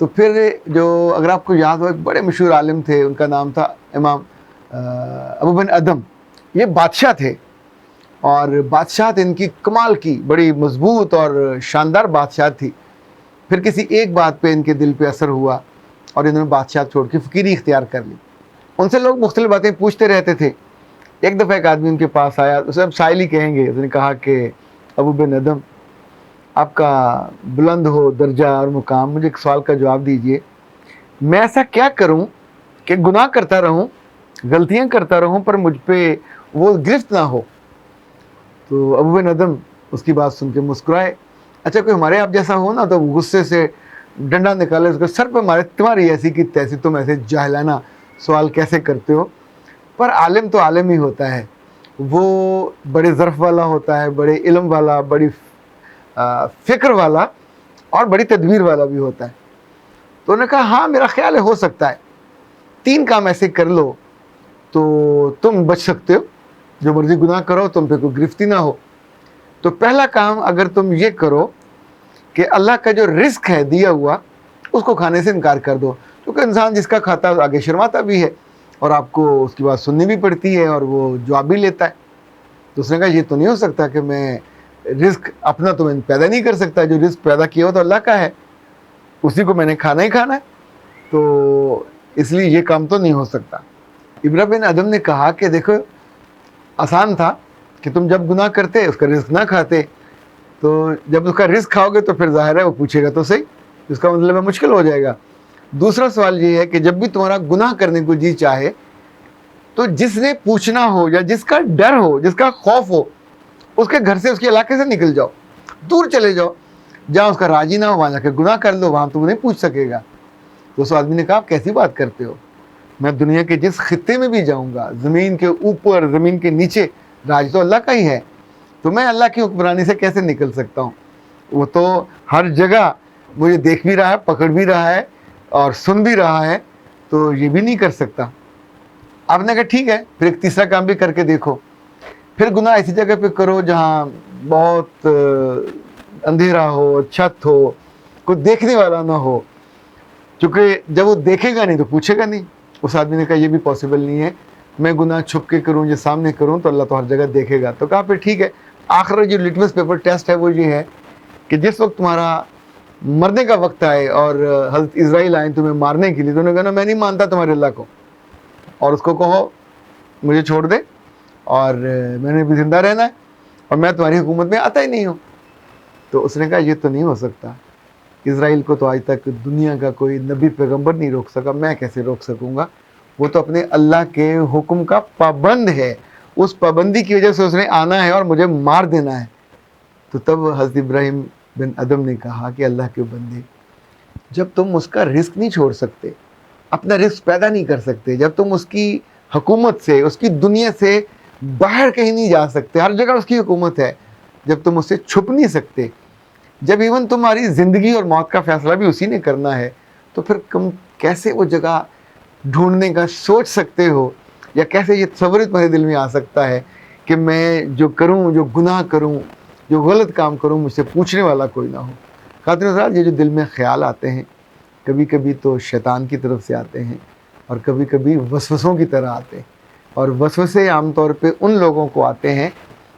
تو پھر جو اگر آپ کو یاد ہو ایک بڑے مشہور عالم تھے، ان کا نام تھا امام ابو بن ادم. یہ بادشاہ تھے اور بادشاہت ان کی کمال کی بڑی مضبوط اور شاندار بادشاہت تھی. پھر کسی ایک بات پہ ان کے دل پہ اثر ہوا اور انہوں نے بادشاہت چھوڑ کے فقیری اختیار کر لی. ان سے لوگ مختلف باتیں پوچھتے رہتے تھے. ایک دفعہ ایک آدمی ان کے پاس آیا، اسے اب سائل ہی کہیں گے. اس نے کہا کہ ابو بن ادم، آپ کا بلند ہو درجہ اور مقام، مجھے ایک سوال کا جواب دیجئے. میں ایسا کیا کروں کہ گناہ کرتا رہوں، غلطیاں کرتا رہوں، پر مجھ پہ وہ گرفت نہ ہو؟ تو ابو بن ادم اس کی بات سن کے مسکرائے. اچھا کوئی ہمارے آپ جیسا ہو نا تو غصے سے ڈنڈا نکالے، اس کو سر پہ مارے، تمہاری ایسی کی تیسی، تم ایسے جاہلانہ سوال کیسے کرتے ہو؟ پر عالم تو عالم ہی ہوتا ہے، وہ بڑے ظرف والا ہوتا ہے، بڑے علم والا، بڑی فکر والا اور بڑی تدبیر والا بھی ہوتا ہے. تو انہوں نے کہا ہاں میرا خیال ہے ہو سکتا ہے 3 کام ایسے کر لو تو تم بچ سکتے ہو، جو مرضی گناہ کرو تم پہ کوئی گرفتی نہ ہو. تو پہلا کام اگر تم یہ کرو کہ اللہ کا جو رزق ہے دیا ہوا اس کو کھانے سے انکار کر دو، کیونکہ انسان جس کا کھاتا ہے آگے شرماتا بھی ہے اور آپ کو اس کی بات سننی بھی پڑتی ہے اور وہ جواب بھی لیتا ہے. تو اس نے کہا یہ تو نہیں ہو سکتا کہ میں رزق اپنا تو میں پیدا نہیں کر سکتا، جو رزق پیدا کیا ہو تو اللہ کا ہے، اسی کو میں نے کھانا ہی کھانا ہے، تو اس لیے یہ کام تو نہیں ہو سکتا. ابراہیم بن ادم نے کہا کہ دیکھو آسان تھا کہ تم جب گناہ کرتے اس کا رزق نہ کھاتے، تو جب اس کا رزق کھاؤ گے تو پھر ظاہر ہے وہ پوچھے گا تو صحیح، اس کا مطلب ہے مشکل ہو جائے گا. دوسرا سوال یہ ہے کہ جب بھی تمہارا گناہ کرنے کو جی چاہے تو جس نے پوچھنا ہو یا جس کا ڈر ہو، جس کا خوف ہو، اس کے گھر سے، اس کے علاقے سے نکل جاؤ، دور چلے جاؤ، جہاں اس کا راضی نہ ہو وہاں جا کے گناہ کر لو، وہاں تم نہیں پوچھ سکے گا. تو اس آدمی نے کہا آپ کیسی بات کرتے ہو، میں دنیا کے جس خطے میں بھی جاؤں گا، زمین کے اوپر زمین کے نیچے، راج تو اللہ کا ہی ہے، تو میں اللہ کی حکمرانی سے کیسے نکل سکتا ہوں؟ وہ تو ہر جگہ مجھے دیکھ بھی رہا ہے، پکڑ بھی رہا ہے اور سن بھی رہا ہے، تو یہ بھی نہیں کر سکتا. آپ نے کہا ٹھیک ہے، پھر ایک تیسرا کام بھی کر کے دیکھو. پھر گناہ ایسی جگہ پہ کرو جہاں بہت اندھیرا ہو، چھت ہو، کوئی دیکھنے والا نہ ہو، چونکہ جب وہ دیکھے گا نہیں تو پوچھے گا نہیں. اس آدمی نے کہا یہ بھی پاسبل نہیں ہے، میں گناہ چھپ کے کروں یا سامنے کروں تو اللہ تو ہر جگہ دیکھے گا. تو کہا پھر ٹھیک ہے، آخر جو لٹمس پیپر ٹیسٹ ہے وہ یہ ہے کہ جس وقت تمہارا مرنے کا وقت آئے اور حضرت اسرائیل آئیں تمہیں مارنے کے لیے، تو انہوں نے کہا نا میں نہیں مانتا تمہارے اللہ کو، اور اس کو کہو مجھے چھوڑ دے اور میں نے بھی زندہ رہنا ہے اور میں تمہاری حکومت میں آتا ہی نہیں ہوں. تو اس نے کہا یہ تو نہیں ہو سکتا، اسرائیل کو تو آج تک دنیا کا کوئی نبی پیغمبر نہیں روک سکا، میں کیسے روک سکوں گا؟ وہ تو اپنے اللہ کے حکم کا پابند ہے، اس پابندی کی وجہ سے اس نے آنا ہے اور مجھے مار دینا ہے. تو تب حضرت ابراہیم بن ادم نے کہا کہ اللہ کے بندے، جب تم اس کا رزق نہیں چھوڑ سکتے، اپنا رزق پیدا نہیں کر سکتے، جب تم اس کی حکومت سے، اس کی دنیا سے باہر کہیں نہیں جا سکتے، ہر جگہ اس کی حکومت ہے، جب تم اس سے چھپ نہیں سکتے، جب ایون تمہاری زندگی اور موت کا فیصلہ بھی اسی نے کرنا ہے، تو پھر تم کیسے وہ جگہ ڈھونڈنے کا سوچ سکتے ہو، یا کیسے یہ تصور تمہارے دل میں آ سکتا ہے کہ میں جو کروں، جو گناہ کروں، جو غلط کام کروں، مجھ سے پوچھنے والا کوئی نہ ہو؟ خاطر حضرات، یہ جو دل میں خیال آتے ہیں کبھی کبھی تو شیطان کی طرف سے آتے ہیں اور کبھی کبھی وسوسوں کی طرح آتے ہیں. اور وسوسے عام طور پہ ان لوگوں کو آتے ہیں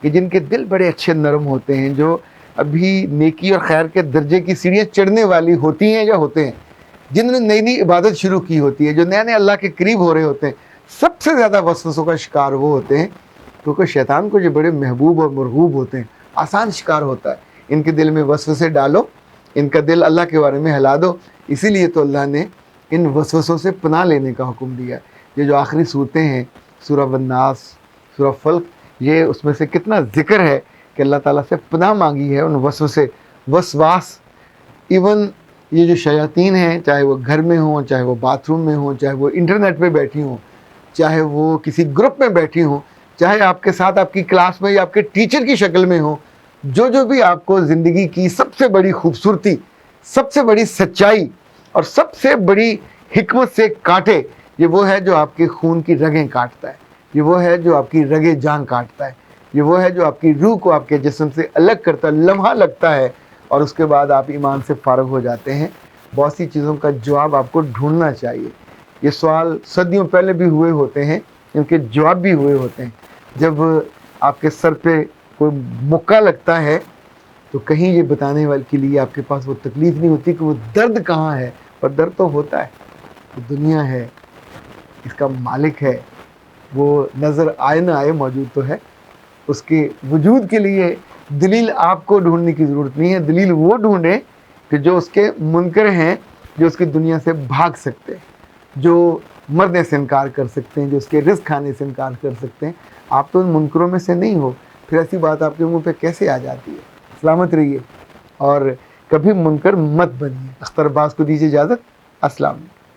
کہ جن کے دل بڑے اچھے نرم ہوتے ہیں، جو ابھی نیکی اور خیر کے درجے کی سیڑھیاں چڑھنے والی ہوتی ہیں یا ہوتے ہیں، جنہوں نے نئی نئی عبادت شروع کی ہوتی ہے، جو نئے نئے اللہ کے قریب ہو رہے ہوتے ہیں. سب سے زیادہ وسوسوں کا شکار وہ ہوتے ہیں کیونکہ شیطان کو یہ بڑے محبوب اور مرغوب ہوتے ہیں، آسان شکار ہوتا ہے. ان کے دل میں وسوسے ڈالو، ان کا دل اللہ کے بارے میں ہلا دو. اسی لیے تو اللہ نے ان وسوسوں سے پناہ لینے کا حکم دیا. یہ جو آخری صورتیں ہیں، سورہ الناس، سورہ فلق، یہ اس میں سے کتنا ذکر ہے کہ اللہ تعالیٰ سے پناہ مانگی ہے ان وسوسے، وسواس. ایون یہ جو شیاطین ہیں، چاہے وہ گھر میں ہوں، چاہے وہ باتھ روم میں ہوں، چاہے وہ انٹرنیٹ پہ بیٹھی ہوں، چاہے وہ کسی گروپ میں بیٹھی ہوں، چاہے آپ کے ساتھ آپ کی کلاس میں یا آپ کے ٹیچر کی شکل میں ہوں، جو بھی آپ کو زندگی کی سب سے بڑی خوبصورتی، سب سے بڑی سچائی اور سب سے بڑی حکمت سے کاٹے، یہ وہ ہے جو آپ کے خون کی رگیں کاٹتا ہے، یہ وہ ہے جو آپ کی رگیں جان کاٹتا ہے، یہ وہ ہے جو آپ کی روح کو آپ کے جسم سے الگ کرتا ہے. لمحہ لگتا ہے اور اس کے بعد آپ ایمان سے فارغ ہو جاتے ہیں. بہت سی چیزوں کا جواب آپ کو ڈھونڈنا چاہیے. یہ سوال صدیوں پہلے بھی ہوئے ہوتے ہیں، ان کے جواب بھی ہوئے ہوتے ہیں. جب آپ کے سر پہ کوئی مکہ لگتا ہے تو کہیں یہ بتانے والے کے لیے آپ کے پاس وہ تکلیف نہیں ہوتی کہ وہ درد کہاں ہے، پر درد تو ہوتا ہے. وہ دنیا ہے، اس کا مالک ہے، وہ نظر آئے نہ آئے موجود تو ہے. اس کے وجود کے لیے دلیل آپ کو ڈھونڈنے کی ضرورت نہیں ہے. دلیل وہ ڈھونڈے کہ جو اس کے منکر ہیں، جو اس کی دنیا سے بھاگ سکتے ہیں، جو مرنے سے انکار کر سکتے ہیں، جو اس کے رزق کھانے سے انکار کر سکتے ہیں. آپ تو ان منکروں میں سے نہیں ہو، پھر ایسی بات آپ کے منہ پہ کیسے آ جاتی ہے؟ سلامت رہیے اور کبھی منکر مت بنیے. اختر عباس کو دیجیے اجازت. السلام علیکم.